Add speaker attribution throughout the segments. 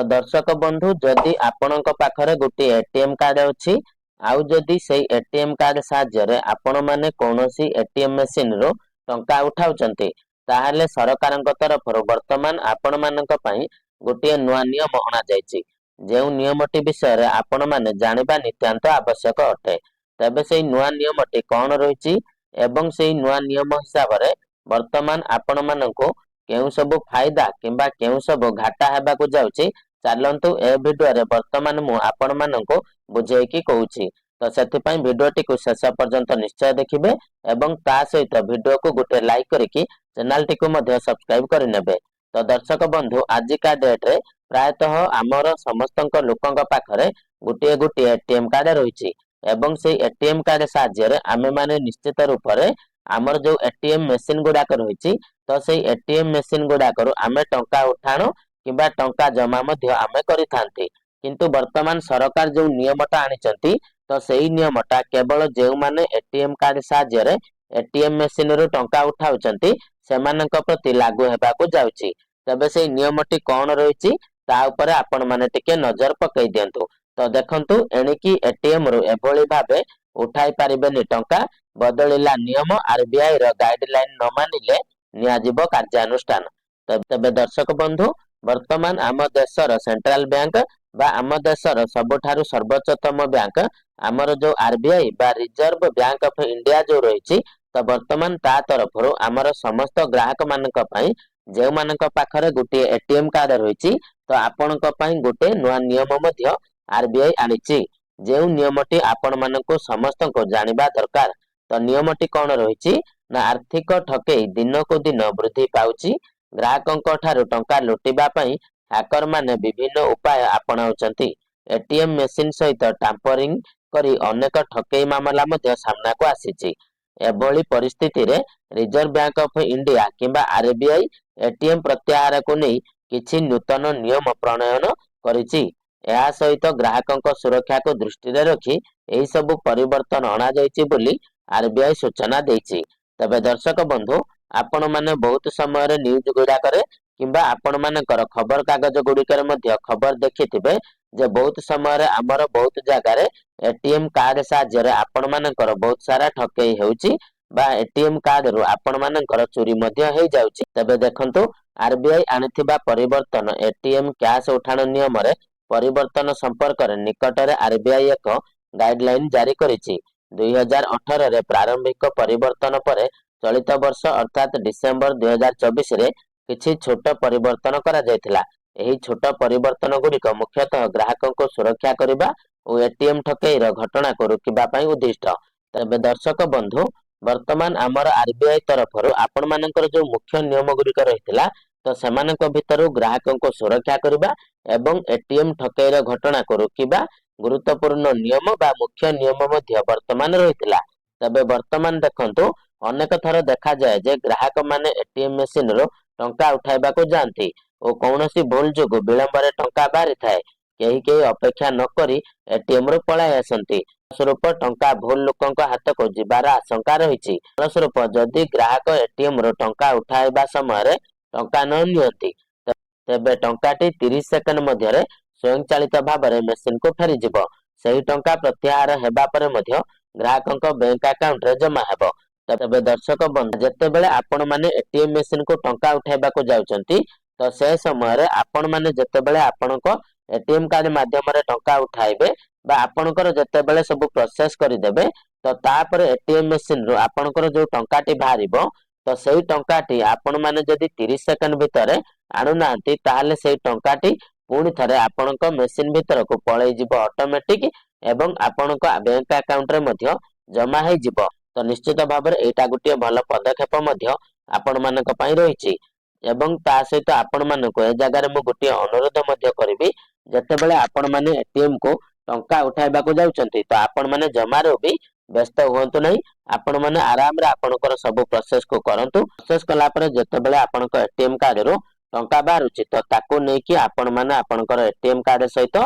Speaker 1: दर्शक बंधु जदि आपणक पाखरे गोटे एटीएम कार्ड अछि आउ जदि सेई एटीएम कार्ड साहाय्य आपण माने कौनसी एटीएम मशीन रो टंका उठाउचंती ताहाले सरकारक तरफरो वर्तमान आपण मानक पई गोटे नुआ नियम अणा जायछि जेउ नियमटी विषय रे आपण माने जानिबा नित्यांत आवश्यक अटे। तबे सेई नुआ नियमटी कोन रहिछि एवं सेई नुआ नियम हिसाब रे वर्तमान आपण माननको केउ सब फायदा किंबा केउ सब घाटा हेबाकु जाउछि चलंतु ए वीडियो रे वर्तमान मु आपण माननको बुझेकी कहूछि। तो सेति पई वीडियोटी को शेष पर्यंत निश्चय देखिबे एवं ता सहित वीडियो को गोटे लाइक करिकि चैनल टी को मध्य सब्सक्राइब करि नेबे। तो दर्शक बंधु आजिका डेट रे प्रायतः आमर समस्तक लोकंक पाखरे गोटे गोटे एटीएम कार्ड रहिछि एवं से एटीएम कार्ड साहाय्य रे आमे माने निश्चित रूप रे आमर जो एटीएम मशीन गुडाक रहिछि तो सेई एटीएम मशीन गुडाक आमे टंका उठाणो किबा टंका जमा मध्य आमे करिथांती किंतु वर्तमान सरकार जो नियमटा आनिचंती तो सेई नियमटा केवल जेउ माने एटीएम कार्ड साहाय्य रे एटीएम मशीन रो टंका उठाउचंती सेमानक प्रति लागू हेबाकू जाउछि। तबे सेई नियमटी कोन रहिछि ता उपरे आपण माने टिके नजर पकई दियंतु। तो देखंतु एणिकी एटीएम रो एभली भाबे उठाई पारिबेनी टंका बदलिला नियम आरबीआई रो गाइडलाइन न मानिले नियाजिबो कार्यानुष्ठान। तबे दर्शक बंधु वर्तमान आम देशर सेंट्रल बैंक बा आम देशर सबठारु सर्वोच्चतम बैंक आमर जो आरबीआई बा रिजर्व बैंक ऑफ इंडिया जो रहिछि तो वर्तमान ता तरफरो आमर समस्त ग्राहक मानक पई जे मानक पाखरे गोटे एटीएम कार्ड रहिछि तो आपणक पई गोटे नुआ नियम मध्य आरबीआई आनिछि जे नियमटी आपण मानको समस्त को जानिबा दरकार। तो नियमटी कोन रहिछि ना आर्थिक ठकेई दिन को दिन वृद्धि पाउछि ग्राहकंक ठारू टंका लुटिबा पई हैकर माने विभिन्न उपाय आपणाउचंती एटीएम मशीन सहित टाम्परिंग करी अनेक ठकेई मामला मध्य सामना को आसीछि। एभली परिस्थिति रे रिजर्व बैंक ऑफ इंडिया किंबा आरबीआई एटीएम प्रत्याहार को नै किछि नूतन नियम प्रणयन करिछि। एहा सहित ग्राहकंक सुरक्षा को दृष्टि रे रखी एही सब परिवर्तन अणा जायछि बोली आरबीआई सूचना देछि। तबे दर्शक बंधु आपण माने बहुत समय रे न्यूज गुडा करे किंबा आपण मानकर खबर कागज गुडिकर मध्य खबर देखिथिबे जे बहुत समय रे हमर बहुत जगह रे एटीएम कार्ड साहाय्य रे आपण मानकर बहुत सारा ठकेई हेउची बा एटीएम कार्ड रो आपण मानकर चोरी मध्य हे जाउची। तबे देखंतु आरबीआई आनिथिबा परिवर्तन एटीएम कैश उठाण नियम रे परिवर्तन संपर्क रे निकट रे आरबीआई एक गाइडलाइन जारी करिछि। 2018 रे प्रारंभिक परिवर्तन परे चलित वर्ष अर्थात डिसेंबर 2024 रे किछि छोट परिवर्तन करा जायतिला। एही छोट परिवर्तन गुडिक मुख्यतः ग्राहकों को सुरक्षा करिबा और एटीएम ठकेई रो घटना को रोकिबा पई उद्दिष्ट। तबे दर्शक बंधु वर्तमान आमर आरबीआई तरफरो आपण मानकर जो मुख्य नियम गुडिक रहितला तो सेमानक भितरु ग्राहकों को सुरक्षा करिबा एवं एटीएम ठकेई रो घटना को रोकिबा गुरुत्वपूर्ण नियम बा मुख्य नियम मध्य वर्तमान रहितला। तबे वर्तमान देखंतु अनेक थर देखा जाए जे ग्राहक माने एटीएम मशीन रो टंका उठाइबा को जानती और कौनसी भूल जोगु विलंब रे टंका बारी थाए केही केही अपेक्षा न करी एटीएम रो पळाय आसंती स्वरूप टंका भूल लोकंक हाथ को जिबार आशंका रहिछि। स्वरूप जदि ग्राहक एटीएम रो टंका उठाइबा समय रे टंका न नियंती तेबे टंकाटी 30 सेकंड मध्य रे स्वयंचालित भाव रे मशीन को फेरी जिवो सही टंका प्रत्याहार हेबा परे मध्य ग्राहकंक बैंक अकाउंट रे जमा हेबो। तबे दर्शक बंधु जेते बेले आपण माने एटीएम मशीन को टंका उठाइबा को जाउचंती तो से समय रे आपण माने जेते बेले आपणक एटीएम कार्ड माध्यम रे टंका उठाइबे बा आपणकर जेते बेले सब प्रोसेस करि देबे तो तापर एटीएम मशीन रो आपणकर जो टंकाटी बाहरिबो तो सेही टंकाटी आपण माने जदि 30 सेकंड भितरे आनु नांती ताहाले सेही टंकाटी पुणी थरे आपणक मशीन भितर को पळै जिवो ऑटोमेटिक एवं आपणक बैंक अकाउंट रे मध्य जमा हे जिवो। तो निश्चित भाव में एटा गोटे भल पदक्षेप मध्य आपण मानक पई रहिछि एवं ता सहित आपण मानक ए जगह मु गोटे अनुरोध मध्य करिवि जते बेले आपण माने एटीएम को टंका उठाइबा को जाउचंती तो आपण माने जमारो भी व्यस्त होंतु नहीं आपण माने आराम रे आपणकर सब प्रोसेस को करंतु प्रोसेस कला पर जते बेले आपणक एटीएम कार्ड रो टंका बारुछि तो ताको नै कि आपण माने आपणकर एटीएम कार्ड सहित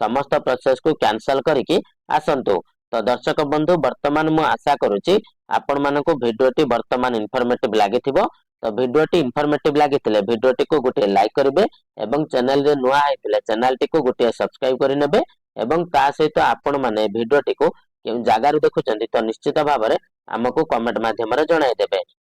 Speaker 1: समस्त प्रोसेस को कैंसिल करिकि आसंतु। तो दर्शक बंधु वर्तमान मु आशा करूची आपण मानको वीडियोटी वर्तमान इन्फॉर्मेटिव लागिथिबो तो वीडियोटी इनफॉर्मेटिव लागिथिले वीडियोटी को गोटे लाइक करिवे एवं चैनल रे नुआ आइथिले चैनल टी को गोटे सब्सक्राइब करि नेबे एवं ता सहित आपण माने वीडियोटी को केउ जागारु देखुचंती तो निश्चित भाबरे हमकु कमेंट माध्यम रे जणाइ देबे।